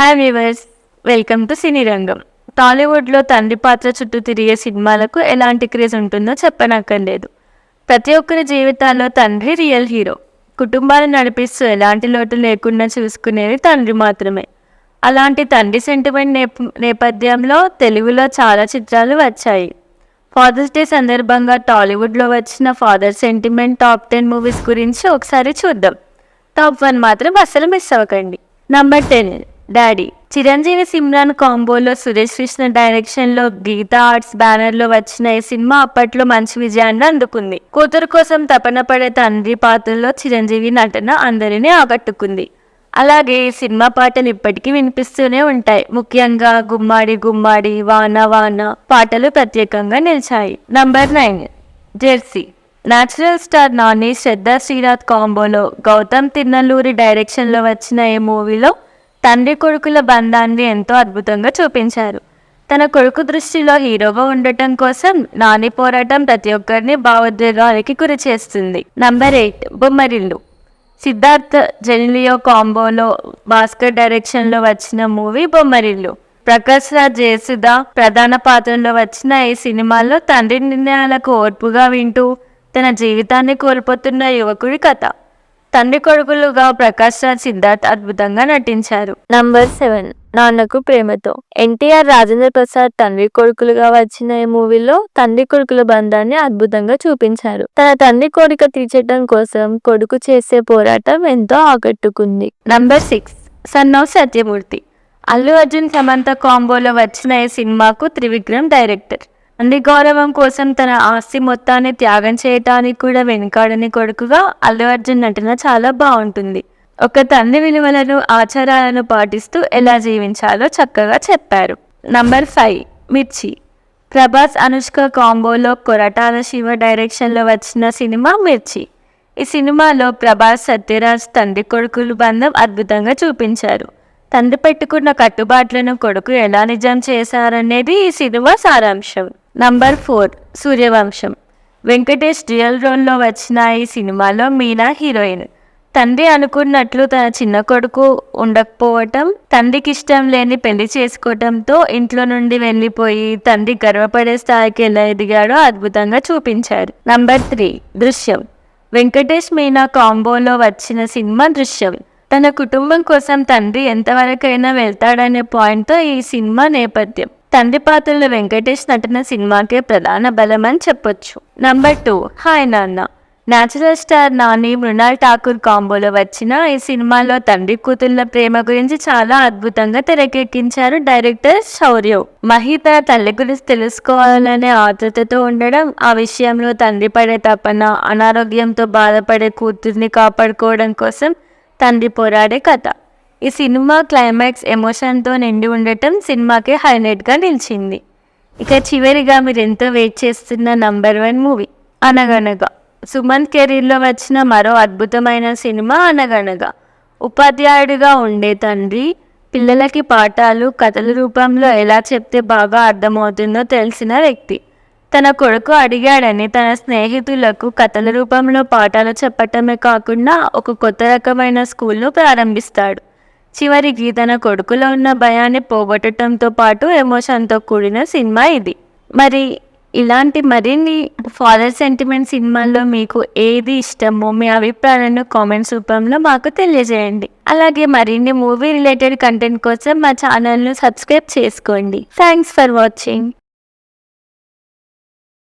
Hi viewers, welcome to సినీ రంగం. టాలీవుడ్లో తండ్రి పాత్ర చుట్టూ తిరిగే సినిమాలకు ఎలాంటి క్రేజ్ ఉంటుందో చెప్పనక్కర్లేదు. ప్రతి ఒక్కరి జీవితాల్లో తండ్రి రియల్ హీరో. కుటుంబాన్ని నడిపిస్తూ ఎలాంటి లోటు లేకుండా చూసుకునేది తండ్రి మాత్రమే. అలాంటి తండ్రి సెంటిమెంట్ నేపథ్యంలో తెలుగులో చాలా చిత్రాలు వచ్చాయి. ఫాదర్స్ డే సందర్భంగా టాలీవుడ్లో వచ్చిన ఫాదర్ సెంటిమెంట్ టాప్ 10 మూవీస్ గురించి ఒకసారి చూద్దాం. టాప్ 1 మాత్రం అస్సలు మిస్ అవ్వకండి. Number 10 Daddy. చిరంజీవి సిమ్రాన్ కాంబోలో సురేష్ కృష్ణ డైరెక్షన్లో గీతా ఆర్ట్స్ బ్యానర్లో వచ్చిన ఈ సినిమా అప్పట్లో మంచి విజయాన్ని అందుకుంది. కూతురు కోసం తపన పడే తండ్రి పాత్రలో చిరంజీవి నటన అందరినీ ఆకట్టుకుంది. అలాగే ఈ సినిమా పాటలు ఇప్పటికీ వినిపిస్తూనే ఉంటాయి. ముఖ్యంగా గుమ్మాడి గుమ్మాడి, వాన వాన పాటలు ప్రత్యేకంగా నిలిచాయి. Number 9 Jersey. Natural star Nani, Shraddha Srinath కాంబోలో గౌతమ్ తిన్నలూరి డైరెక్షన్లో వచ్చిన ఈ మూవీలో తండ్రి కొడుకుల బంధాన్ని ఎంతో అద్భుతంగా చూపించారు. తన కొడుకు దృష్టిలో హీరోగా ఉండటం కోసం నాని పోరాటం ప్రతి ఒక్కరిని భావోద్వేగానికి గురి చేస్తుంది. నంబర్ 8 బొమ్మరిల్లు. సిద్ధార్థ్ జెనిలియో కాంబోలో భాస్కర్ డైరెక్షన్లో వచ్చిన మూవీ బొమ్మరిల్లు. ప్రకాష్ రాజ్, జయసుధ ప్రధాన పాత్రలో వచ్చిన ఈ సినిమాలో తండ్రి నిర్ణయాలకు ఓర్పుగా వింటూ తన జీవితాన్ని కోల్పోతున్న యువకుడి కథ. తండ్రి కొడుకులుగా ప్రకాష్ రాజ్, సిద్ధార్థ్ అద్భుతంగా నటించారు. నంబర్ 7 నాన్నకు ప్రేమతో. ఎన్టీఆర్, రాజేంద్ర ప్రసాద్ తండ్రి కొడుకులుగా వచ్చిన ఈ మూవీలో తండ్రి కొడుకుల బంధాన్ని అద్భుతంగా చూపించారు. తన తండ్రి కోరిక తీర్చడం కోసం కొడుకు చేసే పోరాటం ఎంతో ఆకట్టుకుంది. Number 6 son of Satyamurthy. Allu Arjun, Samantha కాంబోలో వచ్చిన ఈ సినిమాకు త్రివిక్రమ్ డైరెక్టర్. తండ్రి గౌరవం కోసం తన ఆస్తి మొత్తాన్ని త్యాగం చేయటానికి కూడా వెనుకాడని కొడుకుగా అల్లు అర్జున్ నటన చాలా బాగుంటుంది. ఒక తండ్రి విలువలను, ఆచారాలను పాటిస్తూ ఎలా జీవించాలో చక్కగా చెప్పారు. నంబర్ 5 మిర్చి. ప్రభాస్, అనుష్క కాంబోలో కొరటాల శివ డైరెక్షన్లో వచ్చిన సినిమా మిర్చి. ఈ సినిమాలో ప్రభాస్, సత్యరాజ్ తండ్రి కొడుకులు బంధం అద్భుతంగా చూపించారు. తండ్రి పెట్టుకున్న కట్టుబాట్లను కొడుకు ఎలా నిజం చేశారనేది ఈ సినిమా సారాంశం. నంబర్ 4 సూర్యవంశం. వెంకటేష్ డ్యూయల్ రోల్లో వచ్చిన ఈ సినిమాలో మీనా హీరోయిన్. తండ్రి అనుకున్నట్లు తన చిన్న కొడుకు ఉండకపోవటం, తండ్రికి ఇష్టం లేని పెళ్లి చేసుకోవటంతో ఇంట్లో నుండి వెళ్ళిపోయి తండ్రి గర్వపడే స్థాయికి ఎలా ఎదిగాడో అద్భుతంగా చూపించారు. నంబర్ 3 దృశ్యం. వెంకటేష్, మీనా కాంబోలో వచ్చిన సినిమా దృశ్యం. తన కుటుంబం కోసం తండ్రి ఎంతవరకైనా వెళ్తాడనే పాయింట్తో ఈ సినిమా నేపథ్యం. తండ్రి పాత్రలో వెంకటేష్ నటన సినిమాకే ప్రధాన బలం అని చెప్పొచ్చు. నంబర్ 2 హాయ్ నాన్న. నేచురల్ స్టార్ నాని, మృణాల్ ఠాకూర్ కాంబోలో వచ్చిన ఈ సినిమాలో తండ్రి కూతుళ్ళ ప్రేమ గురించి చాలా అద్భుతంగా తెరకెక్కించారు డైరెక్టర్ శౌర్య. మహి తన తల్లి గురించి తెలుసుకోవాలనే ఆతృతతో ఉండడం, ఆ విషయంలో తండ్రి పడే తపన, అనారోగ్యంతో బాధపడే కూతుర్ని కాపాడుకోవడం కోసం తండ్రి పోరాడే కథ. ఈ సినిమా క్లైమాక్స్ ఎమోషన్తో నిండి ఉండటం సినిమాకి హైలైట్గా నిలిచింది. ఇక చివరిగా మీరు ఎంతో వెయిట్ చేస్తున్న నంబర్ 1 మూవీ అనగనగా. సుమంత్ కెరీర్లో వచ్చిన మరో అద్భుతమైన సినిమా అనగనగా. ఉపాధ్యాయుడిగా ఉండే తండ్రి పిల్లలకి పాఠాలు కథల రూపంలో ఎలా చెప్తే బాగా అర్థమవుతుందో తెలిసిన వ్యక్తి. తన కొడుకు అడిగాడని తన స్నేహితులకు కథల రూపంలో పాఠాలు చెప్పటమే కాకుండా ఒక కొత్త రకమైన స్కూల్ను ప్రారంభిస్తాడు. చివరికి తన కొడుకులో ఉన్న భయాన్ని పోగొట్టడంతో పాటు ఎమోషన్తో కూడిన సినిమా ఇది. మరి ఇలాంటి మరిన్ని ఫాదర్ సెంటిమెంట్ సినిమాల్లో మీకు ఏది ఇష్టమో మీ అభిప్రాయాలను కామెంట్స్ రూపంలో మాకు తెలియజేయండి. అలాగే మరిన్ని మూవీ రిలేటెడ్ కంటెంట్ కోసం మా ఛానల్ను సబ్స్క్రైబ్ చేసుకోండి. Thanks for watching.